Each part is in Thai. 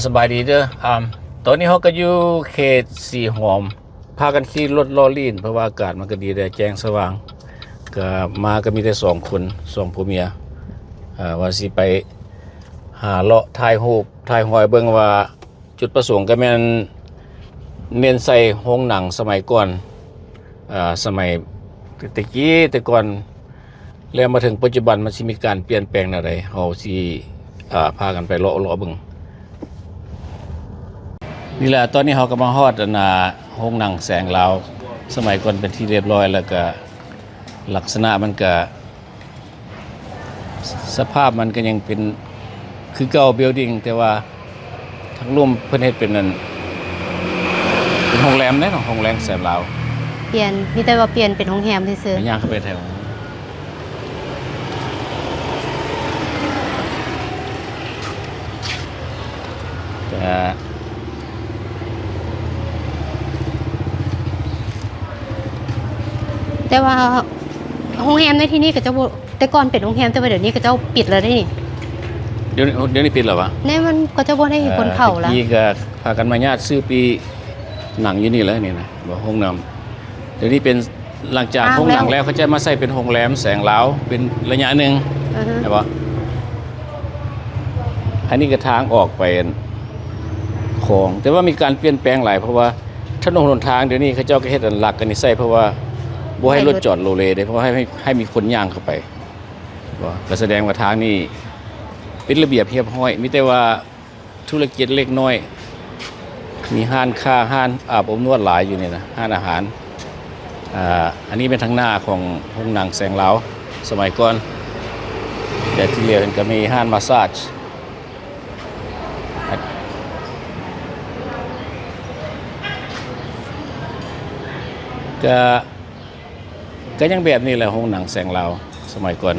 สบายดีเด้อตอนนี้เขาก็อยู่เขตสีหอมพากันขี่รถล้อลีนเพราะว่าอากาศมันก็ดีแดดแจ้งสว่างก็มาก็มีแต่2 คน2ผัวเมียว่าสิไปหาเลาะถ่ายรูปถ่ายหอยเบิ่งว่าจุดประสงค์ก็แม่นเมียนใส่โรงหนังสมัยก่อนสมัยแต่ก่อนแล้วมาถึงปัจจุบันมันสิมีการเปลี่ยนแปลงแนวใดเฮาสิพากันไปเลาะเบิ่งนี่แหละตอนนี้เขาก็มาฮอดโรงหนังแสงลาวสมัยก่อนเป็นที่เรียบร้อยแล้วก็ลักษณะมันก็สภาพมันก็ยังเป็นคือเก่าบิลดิ้งแต่ว่าทั้งร่วมเพิ่นเฮ็ดเป็นโรงแรมเด้โรงแรมแสงลาวเปลี่ยนมีแต่ว่าเปลี่ยนเป็นโรงแรมซื่อๆย่างเข้าไปแถวแต่ว่าโรงแรมในที่นี่ก็จะแต่ก่อนเป็นโรงแรมแต่ว่าเดี๋ยวนี้ก็จะปิดแล้วได้นี่เดี๋ยวนี้ปิดแล้ววะในมันก็จะบ่ได้คนเข้าแล้วนี่ก็พากันมาญาติซื้อปีหนังอยู่นี่แล้วนี่นะบ่ห้องน้ำเดี๋ยวนี้เป็นหลังจากห้องหนังแล้วเขาจะมาใส่เป็นโรงแรมแสงลาวเป็นระยะหนึ่งใช่ปะอันนี้ก็ทางออกไปของแต่ว่ามีการเปลี่ยนแปลงหลายเพราะว่าถนนหนทางเดี๋ยวนี้เขาเจ้าก็เฮ็ดหลักกันนี่ใส่เพราะว่าบ่ให้รถจอดโลเลได้เพราะให้มีคนย่างเข้าไปก็แสดงว่าทางนี้เป็นระเบียบเรียบร้อยมีแต่ว่าธุรกิจเล็กน้อยมีห้านค้าห้านอาบอบนวดหลายอยู่นี่นะห้านอาหารอันนี้เป็นทางหน้าของโรงหนังแสงลาวสมัยก่อนแต่ที่เหลือก็มีห้านมาสซาจก็ยังแบบนี้แหละโรงหนังแสงลาวสมัยก่อน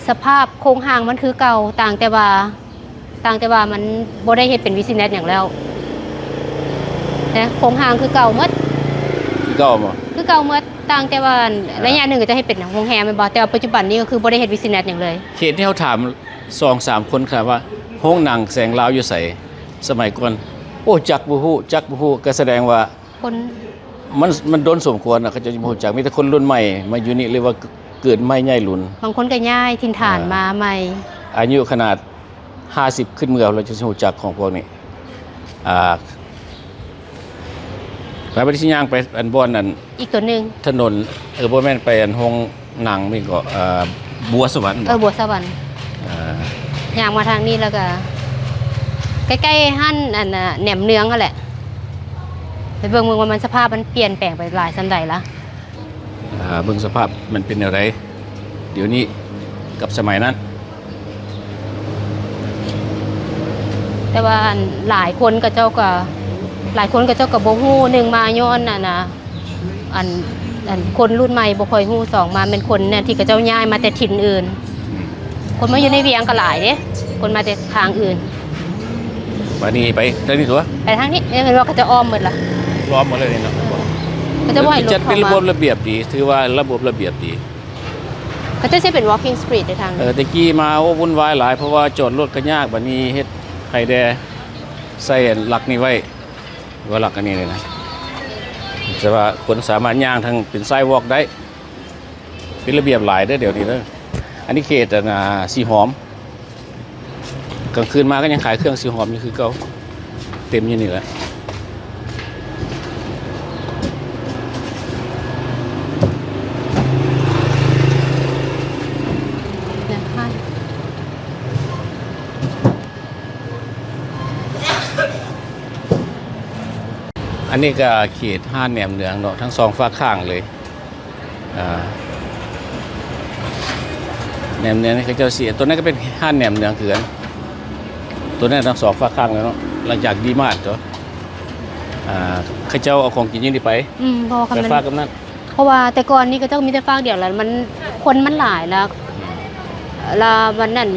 สภาพโครงหางมันคือเก่าต่างแต่ว่ามันบ่ได้เฮ็ดเป็นวิสิเนสอย่างแล้วนะโครงหางคือเก่าหมดคือเก่าบ่คือเก่าหมดต่างแต่ว่าระยะหนึ่งก็จะให้เป็นโรงแรมแม่นบ่แต่ว่าปัจจุบันนี้ก็คือบ่ได้เฮ็ดวิสิเนสอย่างเลยเขตที่เขาถาม 2-3 คนครับว่าโรงหนังแสงลาวอยู่ไสสมัยก่อนโอ้จักบ่ฮู้ก็แสดงว่าคนมันโดนสมควรเขาจะบ่รู้จักมีแต่คนรุ่นใหม่มาอยู่นี่เรียกว่าเกิดใหม่ใหญ่หลุนบางคนก็ย้ายถิ่นฐานมาใหม่อายุขนาด50ขึ้นเมื่อเราจะรู้จักของพวกนี้ไปบ่ได้สิย่างไปอันบ่อนนั่นอีกตัวนึงถนนบ่แม่นไปอันโรงหนังนี่ก็บัวสวรรค์บัวสวรรค์ย่างมาทางนี้แล้วก็ใกล้ๆหั่นแหนมเนืองนั่นแหละไปเบิ่งว่ามันสภาพมันเปลี่ยนแปลงไปหลายสันใดละเบิ่งสภาพมันเป็นอะไรเดี๋ยวนี้กับสมัยนั้นแต่ว่าหลายคนก็เจ้าก็บ่ฮู้1มาย้อนคนรุ่นใหม่บ่ค่อยฮู้2มาเป็นคนเนี่ยที่เขาเจ้าย้ายมาแต่ถิ่นอื่นคนมาอยู่ในเวียงก็หลายเด้คนมาแต่ทางอื่นวันนี้ไปทางนี้ตัวไปทางนี้เห็นว่าเขาจะอ้อมหมดล่ะล้อมหมดเลยนี่เนาะเขาจะบ่ให้รถเข้ามาจัดเป็นระบบระเบียบดีถือว่าระบบระเบียบดีเขาจะใช้เป็น walking street ในทางตะกี้มาวุ่นวายหลายเพราะว่าจอดรถก็ยากบัดนี้เฮ็ดให้แดใส่หลักนี้ไว้ว่าหลักอันนี้เลยนะแต่ว่าคนสามารถย่างทางเป็นไซวอล์กได้เป็นระเบียบหลายเด้อเดี๋ยวนี้เด้ออันนี้เขตสีหอมกลางคืนมาก็ยังขายเครื่องสีหอมอยู่คือเก่าเต็มอยู่นี่แหละอันนี้ก็เขตห้านแหนมเนืองเนาะทั้ง2ฝากข้างเลยแหนมเนืองนี่เขาเจ้าเสียตัวนั้นก็เป็นห้านแหนมเนืองคือกันตัวนั้นทั้ง2ฝากข้างเลยเนาะหลังจากดีมากตัวเขาเจ้าเอาของกินยิ่งดีไปไปฝากกับนั้นเพราะว่าแต่ก่อนนี่ก็เจ้ามีแต่ฝากเดียวแล้วมันคนมันหลายแล้ววันนั้น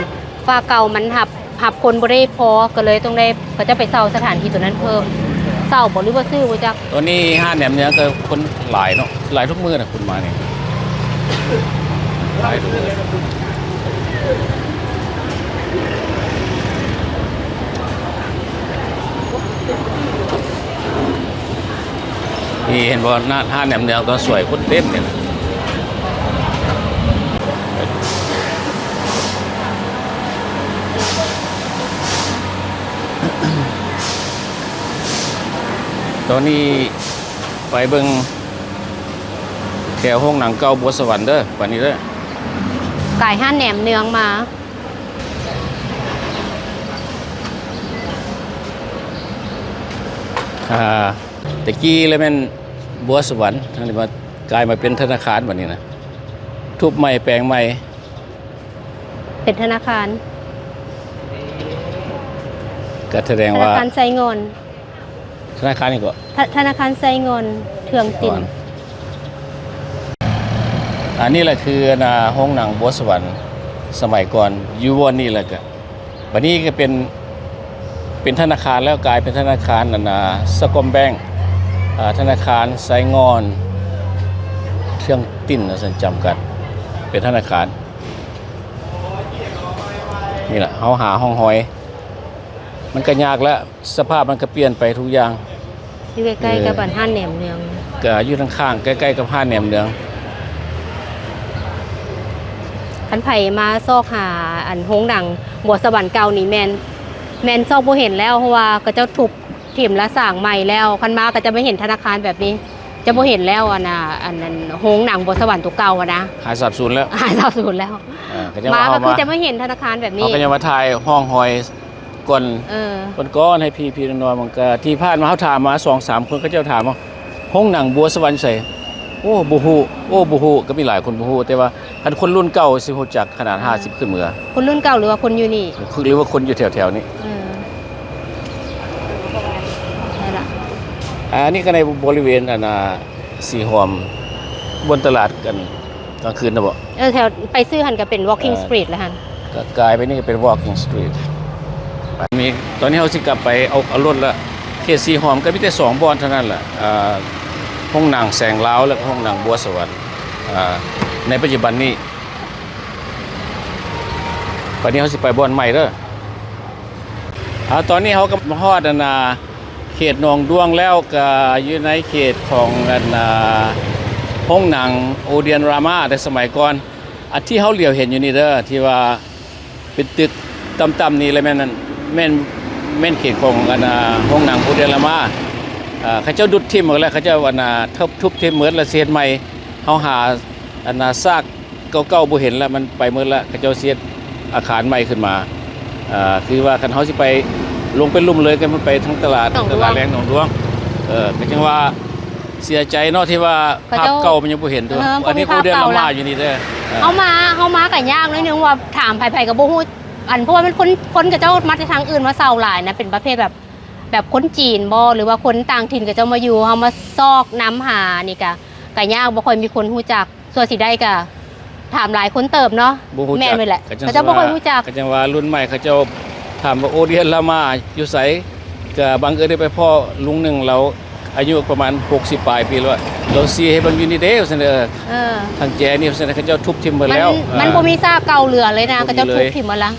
ฝากเก่ามันหับคนบ่ได้พอก็เลยต้องได้ก็จะไปเช่าสถานที่ตัวนั้นเพิ่มเศร้าบ่หรือว่าซื้อบ่จักตอนนี้ห้านแหนมเนืองก็คนหลายเนาะหลายทุกมื้อน่ะคุณมานี่หลายทุกมื้อ นี่เห็นบ่หน้าห้าแหนมเนืองตอนสวยคนเต็มเนี่ยนะตอนนี้ไปเบิ่งแถวห้องหนังเก่าบัวสวรรค์เด้อวันนี้เด้อ ไก่ห้าแหนมเนืองมา ตะกี้เลยแม่นบัวสวรรค์ทั้งนี้มากลายมาเป็นธนาคารแบบนี้นะทุบใหม่แปลงใหม่ เป็นธนาคาร ก็แสดง ธนา ว่า คารไซงอน ธนาคารนี่ก็ ธนาคารไซงอนเทืองติ่น อันนี้แหละคือห้องหนังบัวสวรรค์สมัยก่อนอยู่วนนี่แหละก็วันนี้ก็เป็นธนาคารแล้วกลายเป็นธนาคารสกอมแบงก์ธนาคารไซงอนเทืองติ่นสันจำกัดเป็นธนาคารนี่แหละเขาหาห้องหอยมันก็ยากแล้วสภาพมันก็เปลี่ยนไปทุกอย่าง อยู่ใกล้ๆกับบ้านห้าแหนมเนือง ก็อยู่ข้างๆใกล้ๆกับห้าแหนมเนือง คันไผ่มาซอกหาอันโฮงดังบัวสวรรค์เก่านี่แมนซอกบ่เห็นแล้วเพราะว่าก็จะถูกถิ่มและสร้างใหม่แล้วคันมาก็จะไม่เห็นธนาคารแบบนี้ จะบ่เห็นแล้วอันนั้นโฮงหนังบัวสวรรค์ตัวเก่าอะนะ หายสับสูญแล้ว หายสาบสูญแล้ว มาก็คือจะไม่เห็นธนาคารแบบนี้ เขาก็ยังมาถ่ายห้องหอยก่อน ก้อนให้พี่น้องมันก็ที่ผ่านมาเขาถามมา 2-3 คนก็เจ้าถามว่าห้องหนังบัวสวรรค์ใส่โอ้บ่ฮู้ก็มีหลายคนบ่ฮู้แต่ว่าคันคนรุ่นเก่าสิฮู้จักขนาด50ขึ้นเมือ คนรุ่นเก่าหรือว่าคนอยู่นี่ หรือว่าคนอยู่แถวๆนี้ ใช่ละ อันนี้ก็ในบริเวณสีหอมบนตลาดกันกลางคืนนะบ่ แถวไปซื้อหันก็เป็น walking street แล้วหัน ก็กลายไปนี่ก็เป็น walking street มีตอนนี้เขาสิกลับไปเอารถละเขตสีหอมก็มีแต่2บ่อนเท่านั้นแหละห้องหนังแสงลาวและห้องหนังบัวสวรรค์ในปัจจุบันนี้วันนี้เขาสิไปบ่อนใหม่เด้อตอนนี้เขาก็มาฮอดเขตหนองดวงแล้วก็อยู่ในเขตของห้องหนังโอเดียนรามาแต่สมัยก่อนอันที่เขาเหลียวเห็นอยู่นี่เด้อที่ว่าเป็นตึกต่ำๆนี่เลยแม่นเขตของห้องหนังโอเดียนรามาเขาเจ้าดุดทิ่มหมดแล้วเขาเจ้าทุบทิ่มเหมือนละเสียดใหม่เขาหาซากเก่าๆบ่เห็นแล้วมันไปหมดแล้วเขาเจ้าเสียดอาคารใหม่ขึ้นมาคือว่าคันเขาสิไปลงเป็นลุ่มเลยกันมันไปทั้งตลาดแรงหนองดวงก็จังว่าเสียใจเนาะที่ว่าภาพเก่ามันยังบ่เห็นตัวอันนี้ผู้เดินละมาอยู่นี่เด้อเฮามาก็ยากนิดนึงว่าถามไผๆก็บ่ฮู้เพราะว่ามันคนกับเจ้ามาจากทางอื่นมาเซาหลายนะเป็นประเภทแบบคนจีนบ่หรือว่าคนต่างถิ่นกับเจ้ามาอยู่เฮามาซอกน้ำหานี่ก็ยากบ่ค่อยมีคนฮู้จักส่วนสิได้ก็ถามหลายคนเติบเนาะแม่นไปแหละเขาเจ้าบ่ค่อยฮู้จักก็จังว่ารุ่นใหม่เขาเจ้าถามว่าโอเดียนละมาอยู่ไสก็บังเอิญได้ไปพ่อลุงหนึ่งเราอายุประมาณ60ปลายปีแล้วเราซีให้เบิ่งอยู่นี่เด้ซั่นทางแจนี่ซั่นเขาเจ้าทุบทิ่มหมดแล้วมันบ่มีซากเก่าเหลือเลยนะเขาเจ้าทุบทิ่มหมดแล้ว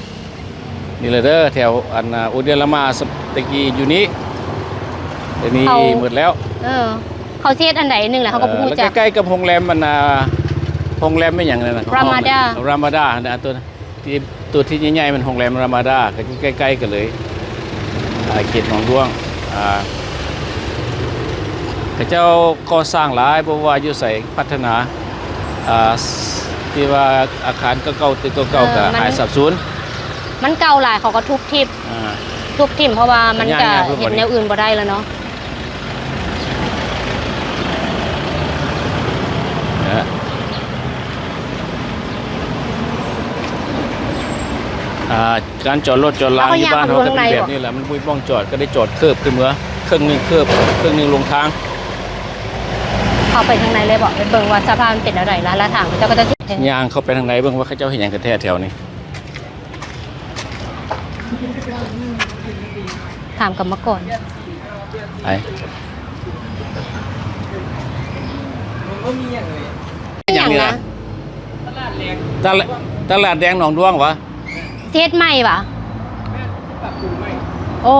นี่เลยเด้อแถวโอเดียนละมาตะกี้อยู่นี้เดี๋ยวนี้หมดแล้วเขาเช็ดอันไหนนึงแหละเขาก็บ่ฮู้จักใกล้ๆกับโรงแรมโรงแรมไม่หยังนั่นน่ะรามาดาตัวที่ใหญ่ๆมันโรงแรมรามาดาก็อยู่ใกล้ๆกันเลยเขตหนองดวงเขาเจ้าก่อสร้างหลายบ่ว่าอยู่ไสพัฒนาที่ว่าอาคารเก่าๆตึกเก่าๆก็หายสับสูญมันเก่าหลายเขาก็ทุบทิ่มเพราะว่ามันก็เห็นแนวอื่นบ่ได้แล้วเนาะการจอดรถจอดลางที่บ้านเขาก็เป็นแบบนี้แหละมันมุ้ยป้องจอดก็ได้จอดเคิบขึ้นเมื่อครึ่งนึงลงทางเข้าไปทางไหนเลยบอกไปเบิ่งว่าสภาพมันเป็นอะไรแล้วทางเจ้าก็จะย่างเข้าไปทางไหนเบิ่งว่าเขาเจ้าเห็นอย่างกระแทกแถวนี้ถามกับมาก่อนไอ้อย่างนะตลาดแดงหนองดวงวะเฮ็ดใหม่ปะโอ้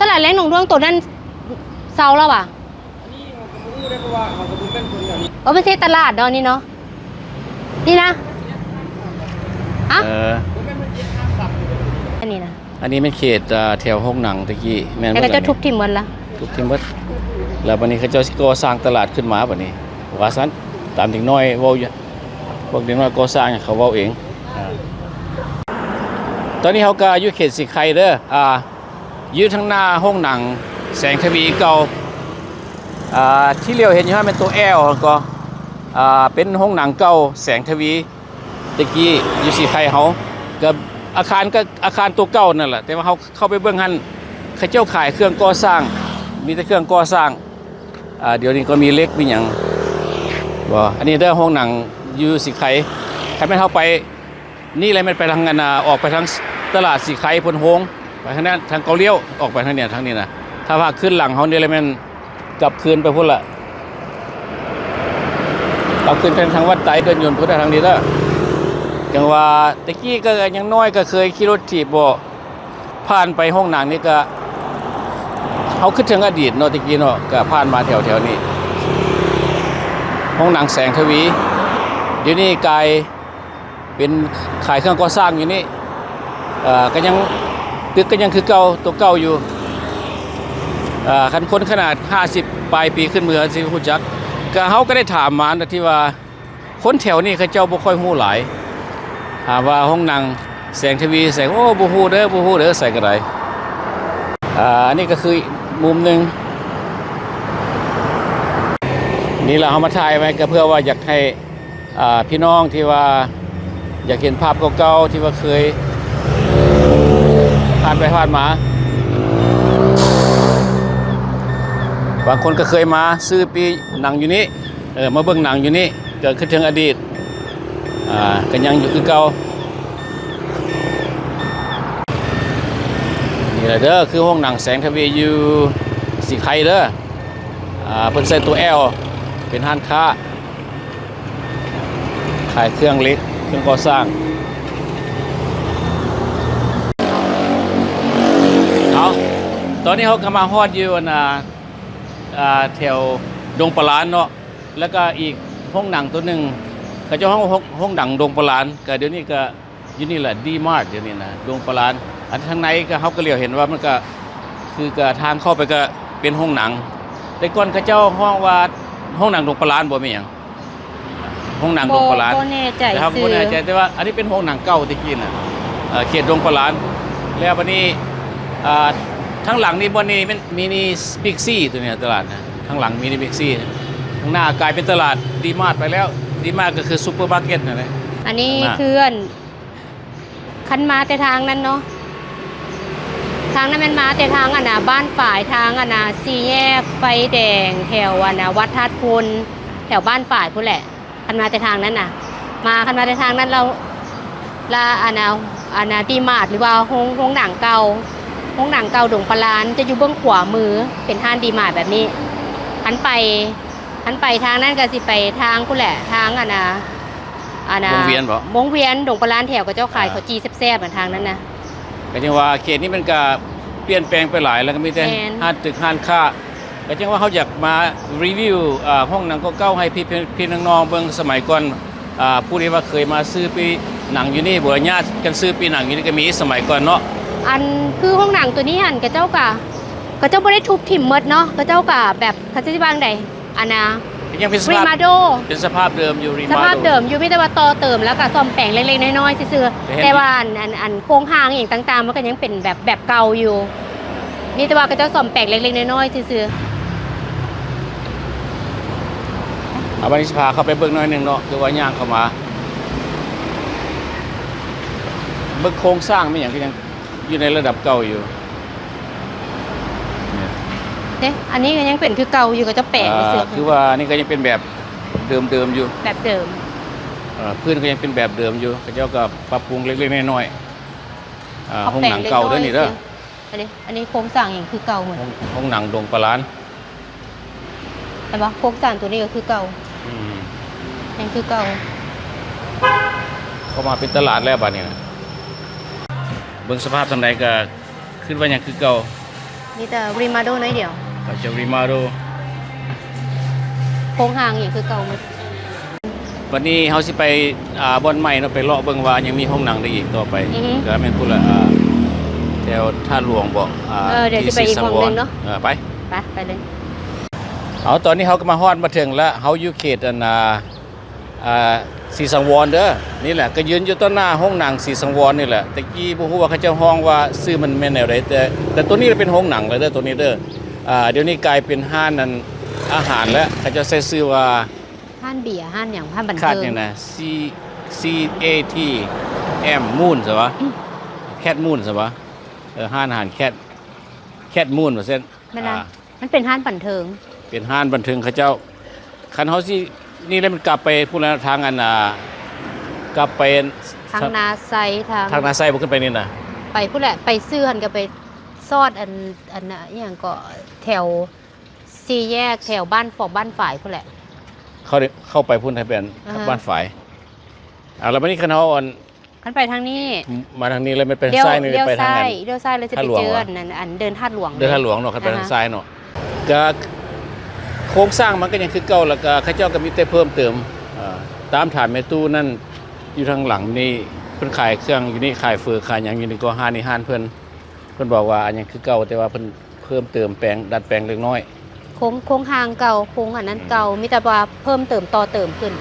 ตลาดแดงหนองดวงตัวนั้นเซาแล้วปะ ได้เพราะว่าเขาก็ดูเป็นคนอย่างนี้ โอ้ไม่ใช่ตลาดเนาะนี่เนาะนี่นะอะ ผมเป็นเย็นข้ามสับ อันนี้นะ อันนี้เป็นเขตแถวห้องหนังตะกี้แม่น แล้ว บ่ ก็จะ ล่ะ ทุบทิ่มหมดละ ทุบทิ้งหมดแล้วบัดนี้เขาเจ้าสิก่อสร้างตลาดขึ้นมาบัดนี้ว่าซั่นตามเด็กน้อยเว้าอยู่พวกเด็กน้อยก่อสร้างเขาเว้าเองตอนนี้เขาก็อยู่เขตสิไคเด้ออยู่ทางหน้าห้องหนังแสงทวีเก่าที่เลี้ยวเห็นอยู่ว่าเป็นตัว L ก็เป็นห้องหนังเก่าแสงทวีตะกี้อยู่สิไคเขาก็อาคารตัวเก่านั่นแหละแต่ว่าเขาเข้าไปเบื้องหันเขาเจ้าขายเครื่องก่อสร้างมีแต่เครื่องก่อสร้างเดี๋ยวนี้ก็มีเล็กมีหยังบ่อันนี้ได้ห้องหนังอยู่สิไคใครไม่เข้าไปนี่เลยมันไปทางกันออกไปทางตลาดสิไคพลโฮงไปทางนั้นทางเกาเลี้ยวออกไปทางเนี้ยทางนี้นะถ้าว่าขึ้นหลังเขาเนี่ยเลยมันกลับคืนไปพุ่นละเราขึ้นทางวัดไตเดินยนต์พุทธทางนี้แล้วจังว่าตะกี้ก็ยังน้อยก็เคยขี่รถถีบบ่ผ่านไปห้องหนังนี่ก็เขาคิดถึงอดีตเนาะตะกี้เนาะก็ผ่านมาแถวนี้ห้องหนังแสงทวีเดี๋ยวนี้กลายเป็นขายเครื่องก่อสร้างอยู่นี่ก็ยังตึกก็ยังคือเก่าตัวเก่าอยู่คันคนขนาด50ปลายปีขึ้นเมืองสิฮู้จักก็เฮาก็ได้ถามมาที่ว่าคนแถวนี้เขาเจ้าบ่ค่อยฮู้หลายถามว่าห้องหนังแสงทวีแสงโอ้บ่ฮู้เด้อใส่ก็ได้อันนี้ก็คือมุมหนึงนี่เราเฮามาถ่ายไว้ก็เพื่อว่าอยากให้พี่น้องที่ว่าอยากเห็นภาพเก่าๆที่ว่าเคยผ่านไปผ่านมาบางคนก็เคยมาซื้อปีหนังอยู่นี้มาเบิ่งหนังอยู่นี่เกิดขึ้นถึงอดีตก็ยังอยู่คือเก่านี่แหละเด้อคือห้องหนังแสงทวีอยู่สิไคเด้อเพิ่นใส่ตัว L เป็นห้านค้าขายเครื่องเล็กเครื่องก่อสร้างเอาตอนนี้เขาก็มาฮอดอยู่แถวดงปลาล้านเนาะแล้วก็อีกห้องหนังตัวหนึ่งเขาจะห้องหนังดงปลาล้านก็เดี๋ยวนี้ก็อยู่นี่แหละดีมากเดี๋ยวนี้นะดงปลาล้านอันทางในก็เขาก็เรียกเห็นว่ามันก็คือก็ทางเข้าไปก็เป็นห้องหนังแต่ก่อนเขาเจ้าห้องว่าห้องหนังดงปลาล้านบ่มีหยังห้องหนังดงปลาล้านแน่ใจ นะครับบ่แน่ใจแต่ว่าอันนี้เป็นห้องหนังเก่าตะกี้น่ะเขตดงปลาล้านแล้วบัดนี้ทั้งหลังนี่บ่นี่มันมินิบิ๊กซีตัวเนี้ยตลาดนะทั้งหลังมินิบิ๊กซีข้างหน้ากลายเป็นตลาดดีมาร์ทไปแล้วดีมาร์ทก็คือซุปเปอร์มาร์เก็ตนั่นแหละอันนี้คือคันมาแต่ทางนั้นเนาะทางนั้นมันมาแต่ทางบ้านฝ่ายทางสี่แยกไฟแดงแถววัดธาตุพลแถวบ้านฝ่ายพุ่นแหละคันมาแต่ทางนั้นน่ะคันมาแต่ทางนั้นเราดีมาร์ทหรือว่าห้องหนังเก่าห้องหนังเก่าดงปลาล้านจะอยู่เบื้องขวามือเป็นห้านดีมาร์ทแบบนี้หันไปทางนั้นก็สิไปทางพุ่นแหละทางวงเวียนบ่วงเวียนดงปลาล้านแถวกับเจ้าขายเขาจีแซ่บๆเหมือนทางนั้นนะก็จังว่าเขตนี้มันก็เปลี่ยนแปลงไปหลายแล้วก็มีแต่ห้านตึกห้านค้าก็จังว่าเขาอยากมารีวิวห้องหนังเก่าๆให้พี่น้องๆเบิ่งสมัยก่อนผู้ที่ว่าเคยมาซื้อปีหนังอยู่นี่บ่ญาติกันซื้อปีหนังอยู่นี่ก็มีสมัยก่อนเนาะอันคือห้องหนังตัวนี้กับเจ้าบ่ได้ทุบถิ่มหมดเนาะกับเจ้าแบบเขาจะวางใดยังเป็นสภาพเป็นสภาพเดิมอยู่สภาพเดิมอยู่มีแต่ว่าต่อเติมแล้วก็ซ่อมแปลงเล็กๆน้อยๆซื่อๆแต่ว่าอันโครงหางอย่างต่างๆมันก็ยังเป็นแบบเก่าอยู่มีแต่ว่าก็จะซ่อมแปลงเล็กๆน้อยๆซื่อๆวันนี้พาเข้าไปเบิ่งหน่อยนึงเนาะคือว่าย่างเข้ามาเบิ่งโครงสร้างมันอย่างก็ยังอยู่ในระดับเก่าอยู่อันนี้ก็ยังเป็นคือเก่าอยู่ก็จะแปลงคือว่านี่ก็ยังเป็นแบบเดิมอยู่แบบเดิมพื้นก็ยังเป็นแบบเดิมอยู่เขาเจ้าก็ปรับปรุงเล็กๆน้อยๆห้องหนังเก่าด้วยนี่เด้ออันนี้โครงสร้างอย่างคือเก่าเหมือนห้องหนังดงปลาล้านเห็นปะโครงสร้างตัวนี้ก็คือเก่ายังคือเก่าเข้ามาเป็นตลาดแล้วบัดนี้นะเบิ่งสภาพทางใดก็ขึ้นว่ายังคือเก่านี่แต่รีมาโดน้อยเดียวก็จะรีมาโด ค้งหางอย่างคือเก่าหมด วันนี้เฮาสิไปบ่อนใหม่เนาะไปเลาะเบิ่งว่ายังมีห้องหนังได้อีกต่อไป อือฮึ ก็แม่นพุ่นละแถวท่าหลวงบ่ เดี๋ยวสิไปอีกห้องหนึ่งเนาะ ไป ไปเลย เอาตอนนี้เฮาก็มาฮอดมาถึงแล้วเฮาอยู่เขตศรีสังวรเด้อนี่แหละก็ยืนอยู่ต้นหน้าห้องหนังศรีสังวรนี่แหละตะกี้บ่ฮู้ว่าเขาเจ้าฮ้องว่าชื่อมันแม่นแนวใดแต่ตัวนี้เป็นห้องหนังเลยเด้อตัวนี้เด้อเดี๋ยวนี้กลายเป็นห้านนั้นอาหารแล้วเขาเจ้าใช้ชื่อว่า ห้านเบียร์ห้านอย่างห้านบัน คาด เทิง เนี่ยนะ CAT M Moon ใช่ปะแคทมูนใช่ปะห้านอาหารแคทมูนว่าเส้น ไม่นะมันเป็นห้านบันเทิง เป็นห้านบันเทิงเขาเจ้าคันเฮาสินี่แล้วมันกลับไปพูดแล้วทางกลับไป ทางนาไซทาง ทางนาไซบ่ขึ้นไปนี่น่ะ ไปผู้แหละไปซื้อหันก็ไปซอดอันน่ะอหย่างก็แถวสี่แยกแถวบ้านฝ่ายผู้แหละ เข้าไปพุ่นให้เป็น อ่าฮะ บ้านฝายแล้ววันนี้คันเฮาขันไปทางนี้ มาทางนี้เลยไม่เป็น เลี้ยว ซ้ายนี่ เลี้ยว ไปทาง ซ้า นั้ ย น เลี้ยวซ้ายเลยจะไป ท่าหลวง เจอ เหรอ อันเดินท่าหลวง เดินทางหลวงเนาะคันไป อ่าฮะ ทางซ้ายเนาะก็โครงสร้างมันก็ยังคือเก่าแล้วก็เขาเจ้าก็มีแต่เพิ่มเติมตามฐานแม่ตู้นั่นอยู่ทางหลังนี่เพิ่นขายเครื่องอยู่นี่ขายเฟอร์ขายหยังอยู่นี่ก็ห้านนี่ห้านเพิ่นบอกว่าอันยังคือเก่าแต่ว่าเพิ่นเพิ่มเติมแปลงดัดแปลงเล็กน้อย โค้งทางเก่าโค้งอันนั้นเก่ามีแต่ว่าเพิ่มเติมต่อเติมขึ้น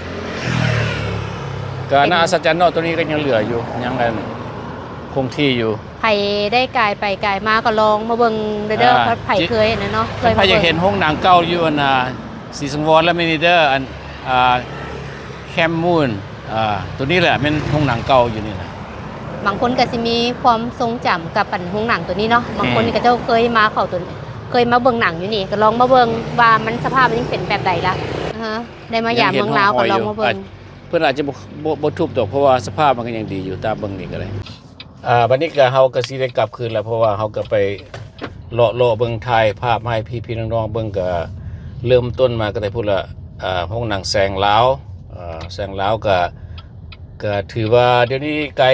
ก็น่าอัศจรรย์เนาะตัวนี้ก็ยังเหลืออยู่ยังอันคงที่อยู่ ไผ่ได้กายไปกายมาก็ลองมาเบิ่งเด้อ อ่า เพราะไผ่เคยเห็นนะเนาะเคย ใคร มา อยาก เบิ่ง เห็นห้องหนังเก่าอยู่อันศรีสังวรและมินิเดอร์อันแคมมูนตัวนี้แหละเป็นห้องหนังเก่าอยู่นี่นะ บางคนก็สิมีความทรงจำกับปันโรงหนังตัวนี้เนาะบางคนนี่ก็เจ้าเคยมาเข้าตัวเคยมาเบิ่งหนังอยู่นี่ก็ลองมาเบิ่งว่ามันสภาพมันยังเป็นแบบใดล่ะได้มายามเมืองลาวก็ลองมาเบิ่ง เพื่อนอาจจะบ่ทุบดอกเพราะว่าสภาพมันก็ยังดีอยู่ตามเบิ่งนี่ก็เลยวันนี้ก็เฮาก็สิได้กลับคืนแล้วเพราะว่าเฮาก็ไปเลาะเบิ่งถ่ายภาพให้พี่ๆน้องๆเบิ่งก็เริ่มต้นมาก็ได้พูดละห้องหนังแสงลาวแสงลาวก็ถือว่าเดี๋ยวนี้ไกล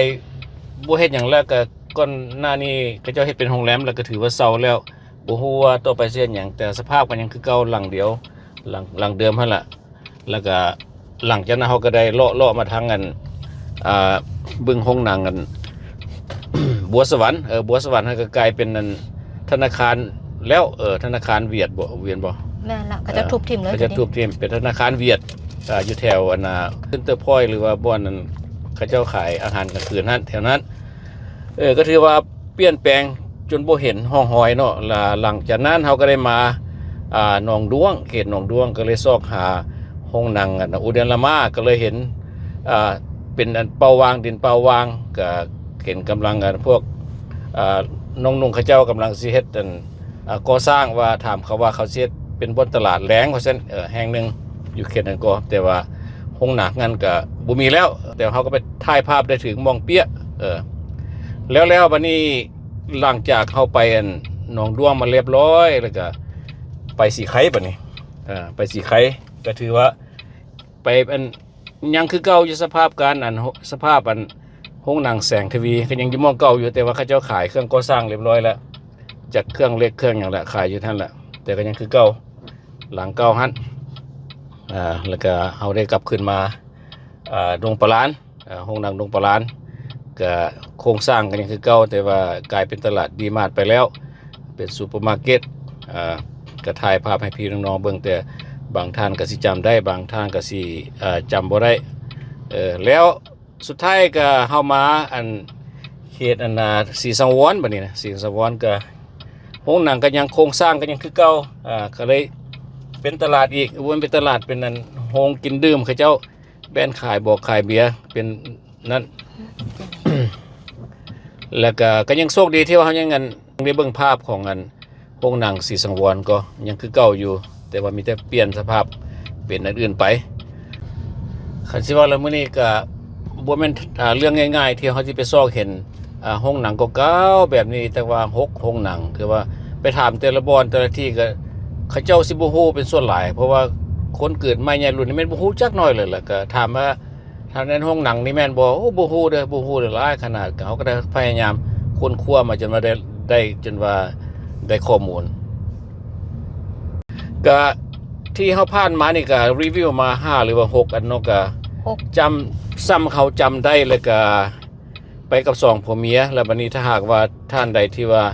บ่เฮ็ดหยังแล้วก็ก่อนหน้านี้เขาเจ้าเฮ็ดเป็นโรงแรมแล้วก็ถือว่าเซาแล้วบ่ฮู้ว่าต่อไปสิเฮ็ดหยังแต่สภาพก็ยังคือเก่าหลังเดียวหลังเดิมหั่นล่ะแล้วก็หลังจากนั้นเขาก็ได้เลาะมาทางกันบึงห้องหนังกัน บัวสวรรค์บัวสวรรค์ก็กลายเป็นธนาคารแล้วธนาคารเวียดบ่เวียนบ่ แม่นละก็จะทุบทิ่มเลย ก็จะทุบทิ่มเป็นธนาคารเวียดอยู่แถวเซ็นเตอร์พอยต์หรือว่าบ่อนนั้นเขาเจ้าขายอาหารกลางคืนนั้นแถวนั้นก็ถือว่าเปลี่ยนแปลงจนบ่เห็นห้องหอยเนาะหลังจากนั้นเขาก็ได้มาหนองด้วงเขตหนองด้วงก็เลยซอกหาห้องหนังอุเดนละมาก็เลยเห็นเป็นเปาวางดินเปาวางก็เห็นกำลังพวกน้องนุ่งเขาเจ้ากำลังสิเฮ็ดก่อสร้างว่าถามเขาว่าเขาสิเฮ็ดเป็นบนตลาดแรงว่าซั่นแห่งหนึงอยู่เขตนั้นก็แต่ว่าห้องหนังนั้นก็บ่มีแล้วแต่เขาก็ไปถ่ายภาพได้ถึงมองเปี้ยแล้วบัดนี้หลังจากเข้าไปหนองด้วงมาเรียบร้อยแล้วก็ไปสีไข่บัดนี้ไปสีไข่ก็ถือว่าไปยังคือเก่าอยู่สภาพการสภาพห้องหนังแสงทีวีก็ยังอยู่มองเก่าอยู่แต่ว่าเขาเจ้าขายเครื่องก่อสร้างเรียบร้อยแล้วจากเครื่องเล็กเครื่องอย่างละขายอยู่ท่านแหละแต่ก็ยังคือเก่าหลังเก่าฮั่นแล้วก็เอาได้กลับขึ้นมาดงปลานห้องหนังดงปลานก็โครงสร้างก็ยังคือเก่าแต่ว่ากลายเป็นตลาดดีมาร์ทไปแล้วเป็นซูเปอร์มาร์เก็ตก็ถ่ายภาพให้พี่น้องๆเบิ่งแต่บางท่านก็สิจำได้บางท่านก็สิจำบ่ได้แล้วสุดท้ายก็เฮามาเขตศรีสังวรบัดนี้นะศรีสังวรก็โรงหนังก็ยังโครงสร้างก็ยังคือเก่าก็เลยเป็นตลาดอีกวนเป็นตลาดเป็นโรงกินดื่มเขาเจ้าแบรนด์ขายบอกขายเบียร์เป็นนั่น แล้วก็ยังโชคดีที่ว่าเฮายังได้เบิ่งภาพของโรงหนังศรีสังวรก็ยังคือเก่าอยู่แต่ว่ามีแต่เปลี่ยนสภาพเป็นอันอื่นไปคันสิว่าแล้วมื้อนี้ก็บ่แม่นเรื่องง่ายๆที่เฮาสิไปซอกเห็นโรงหนังเก่าๆแบบนี้แต่ว่า6โรงหนังคือว่าไปถามแต่ละบ่อนแต่ละที่ก็เขาเจ้าสิบ่ฮู้เป็นส่วนหลายเพราะว่าคนเกิดใหม่ใหญ่รุ่นนี้แม่นบ่ฮู้จักน้อยเลยล่ะก็ถามว่าทางนั้นโรงหนังนี่แม่นบ่โอ้บ่ฮู้เด้อหลายขนาดเขาก็ได้พยายามค้นคว้ามาจนว่าได้จนว่าได้ข้อมูลก็ ที่เขาผ่านมานี่ก็รีวิวมา5หรือว่า6อันเนาะก็ 6 จำซ้ำเขาจำได้เลยก็ไปกับ2ผัวเมียแล้วบัดนี้ถ้าหากว่าท่านใดที่ว่า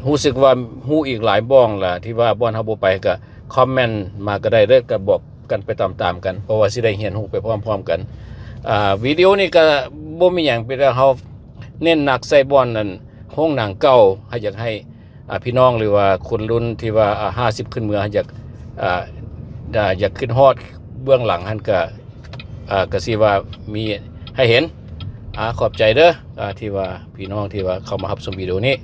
รู้สึกว่าฮู้อีกหลายบ้องล่ะที่ว่าบ่อนเฮาบ่ไปก็คอมเมนต์มาก็ได้เด้อก็บอกกันไปตามๆกันเพราะว่าสิได้เรียนรู้ไปพร้อมๆกันวิดีโอนี้ก็บ่มีหยังเป็นเฮาเน้นหนักใส่บ่อนนั่นโรงหนังเก่าให้อยากให้พี่น้องหรือว่าคนรุ่นที่ว่า50ขึ้นเมืออยากอยากขึ้นฮอดเบื้องหลังหั่นก็สิว่ามีให้เห็นขอบใจเด้อที่ว่าพี่น้องที่ว่าเข้ามารับชมวิดีโอนี้